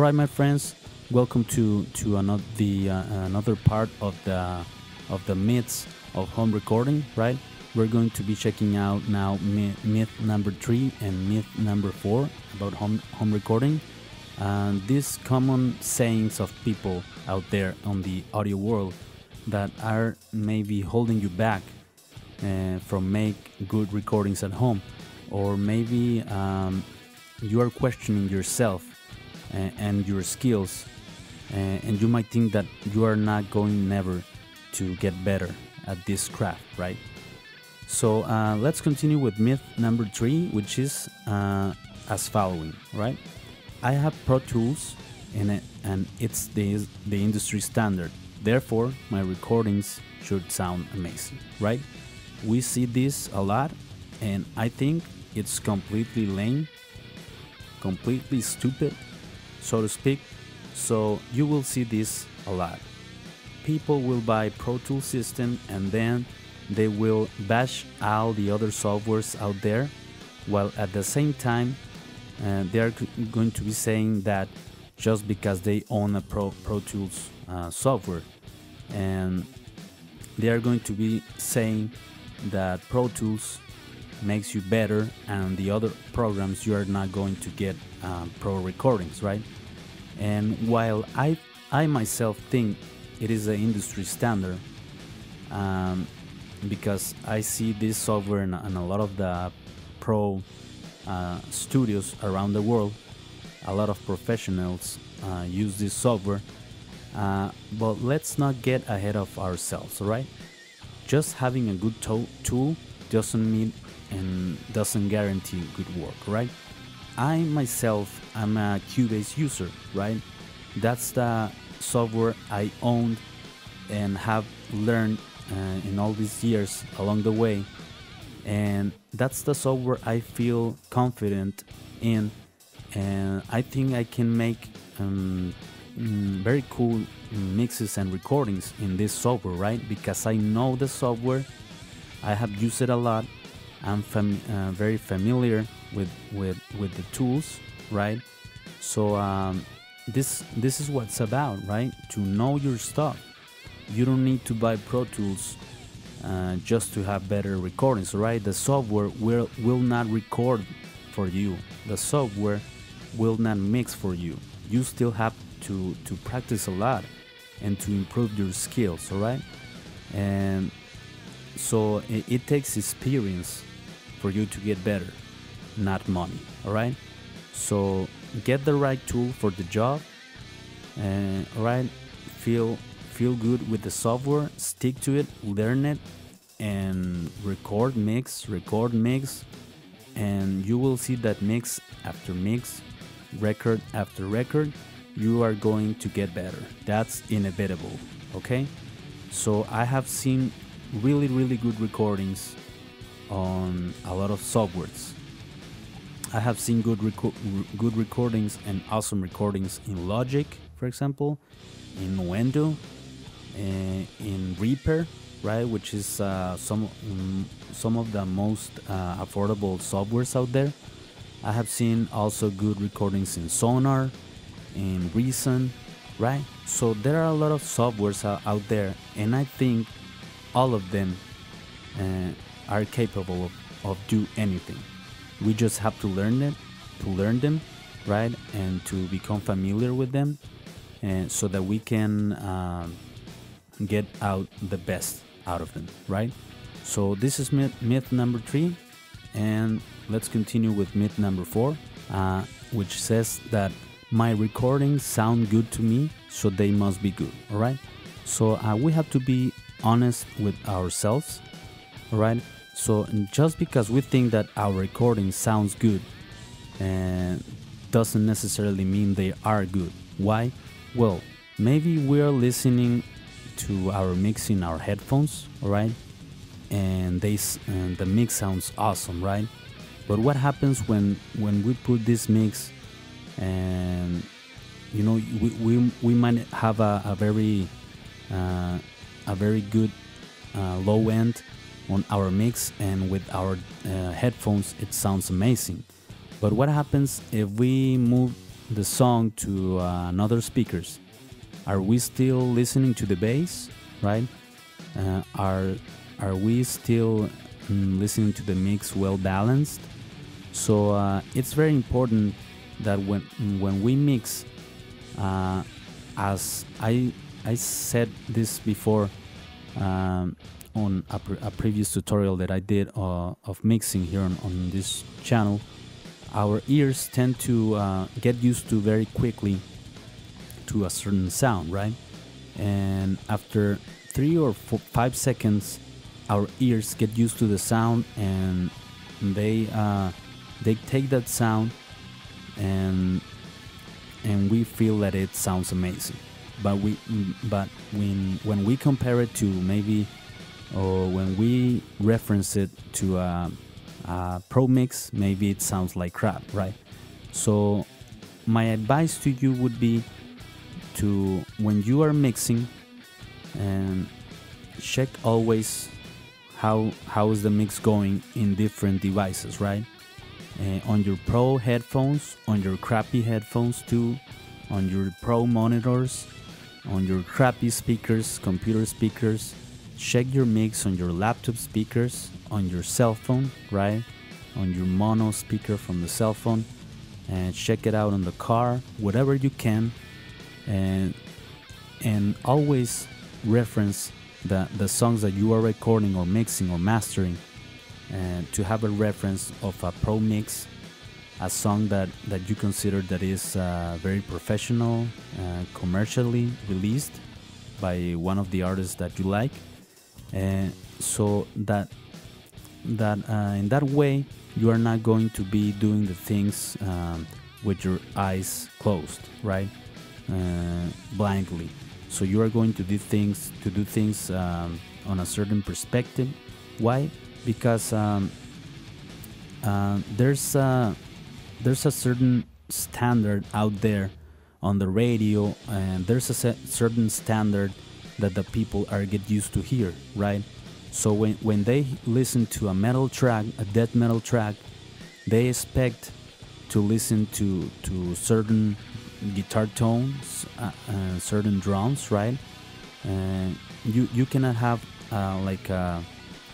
right, my friends, welcome to another part of the myths of home recording. Right, we're going to be checking out now myth number 3 and myth number 4 about home recording, and these common sayings of people out there on the audio world that are maybe holding you back from make good recordings at home, or maybe you are questioning yourself and your skills, and you might think that you are not going never to get better at this craft, right? So let's continue with myth number 3, which is as following, right? I have Pro Tools and it's the industry standard. Therefore, my recordings should sound amazing, right? We see this a lot, and I think it's completely lame, completely stupid, so to speak. So you will see this a lot. People will buy Pro Tools system and then they will bash all the other softwares out there, while at the same time they are going to be saying that just because they own a Pro Tools software, and they are going to be saying that Pro Tools makes you better and the other programs you are not going to get pro recordings, right? And while I myself think it is an industry standard, because I see this software in a lot of the pro studios around the world, a lot of professionals use this software, but let's not get ahead of ourselves, right? Just having a good tool doesn't mean and doesn't guarantee good work, right? I myself am a Cubase user, right? That's the software I owned and have learned in all these years along the way, and that's the software I feel confident in, and I think I can make very cool mixes and recordings in this software, right? Because I know the software, I have used it a lot, I'm very familiar with the tools, right? So this is what it's about, right? To know your stuff. You don't need to buy Pro Tools just to have better recordings, right? The software will not record for you. The software will not mix for you. You still have to practice a lot and to improve your skills, all right? And so it takes experience for you to get better, not money, all right? So get the right tool for the job, all right? Feel good with the software, stick to it, learn it, and record mix, and you will see that mix after mix, record after record, you are going to get better. That's inevitable, okay? So I have seen really good recordings on a lot of softwares. I have seen good recordings and awesome recordings in Logic, for example, in Nuendo, in Reaper, right, which is some of the most affordable softwares out there. I have seen also good recordings in Sonar, in Reason, right? So there are a lot of softwares out there, and I think all of them are capable of do anything. We just have to learn them, right, and to become familiar with them, and so that we can get out the best out of them, right? So this is myth number 3, and let's continue with myth number 4, which says that my recordings sound good to me, so they must be good, all right? So we have to be honest with ourselves, all right? So just because we think that our recording sounds good doesn't necessarily mean they are good. Why? Well, maybe we're listening to our mix in our headphones, all right? And the mix sounds awesome, right? But what happens when we put this mix, and you know, we might have a very good low end on our mix, and with our headphones it sounds amazing. But what happens if we move the song to another speakers, are we still listening to the bass, right? Are we still listening to the mix well balanced? So it's very important that when we mix, as I said this before on a previous tutorial that I did of mixing here on this channel, our ears tend to get used to very quickly to a certain sound, right? And after 3 or 5 seconds, our ears get used to the sound, and they take that sound, and we feel that it sounds amazing. But when we compare it to maybe, or when we reference it to a pro mix, maybe it sounds like crap, right? So my advice to you would be to, when you are mixing, and check always how is the mix going in different devices, right? On your pro headphones, on your crappy headphones too, on your pro monitors, on your crappy speakers, computer speakers. Check your mix on your laptop speakers, on your cell phone, right? On your mono speaker from the cell phone, and check it out on the car, whatever you can, and always reference the songs that you are recording or mixing or mastering, and to have a reference of a pro mix, a song that you consider that is very professional, commercially released by one of the artists that you like, and so that in that way you are not going to be doing the things with your eyes closed, right? Blindly. So you are going to do things on a certain perspective. Why? Because there's a certain standard out there on the radio, and there's a certain standard that the people are get used to hear, right? So when they listen to a metal track, a death metal track, they expect to listen to certain guitar tones, certain drums, right? You cannot have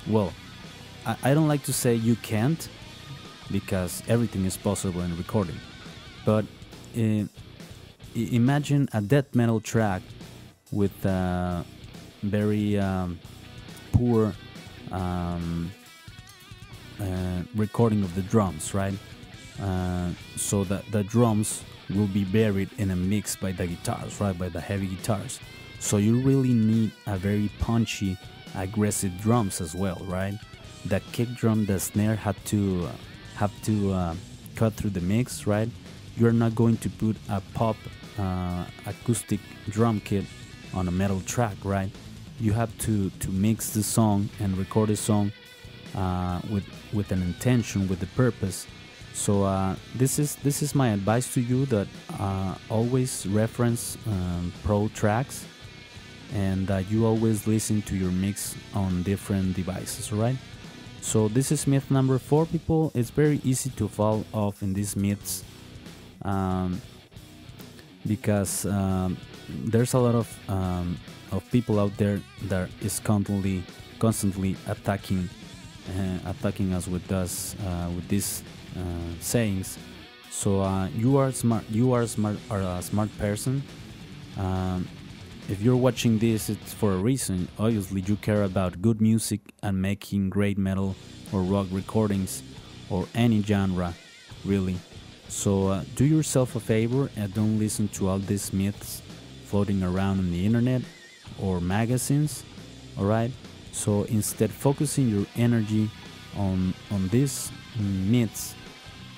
well, I don't like to say you can't, because everything is possible in recording, but imagine a death metal track with very poor recording of the drums, right? So that the drums will be buried in a mix by the guitars, right? By the heavy guitars. So you really need a very punchy, aggressive drums as well, right? The kick drum, the snare have to cut through the mix, right? You're not going to put a pop acoustic drum kit on a metal track, right? You have to mix the song and record a song with an intention, with a purpose. So this is my advice to you, that always reference pro tracks, and you always listen to your mix on different devices, right? So this is myth number 4, people. It's very easy to fall off in these myths, because there's a lot of people out there that is constantly attacking us with these sayings. So you are smart. You are a smart person. If you're watching this, it's for a reason. Obviously, you care about good music and making great metal or rock recordings, or any genre, really. So do yourself a favor and don't listen to all these myths floating around on the internet or magazines. All right. So instead, focusing your energy on these myths,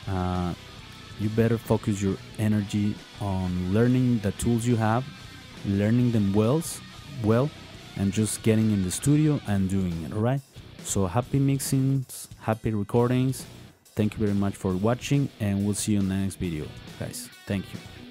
you better focus your energy on learning the tools you have, learning them well, and just getting in the studio and doing it. All right. So happy mixings, happy recordings. Thank you very much for watching, and we'll see you in the next video, guys. Thank you.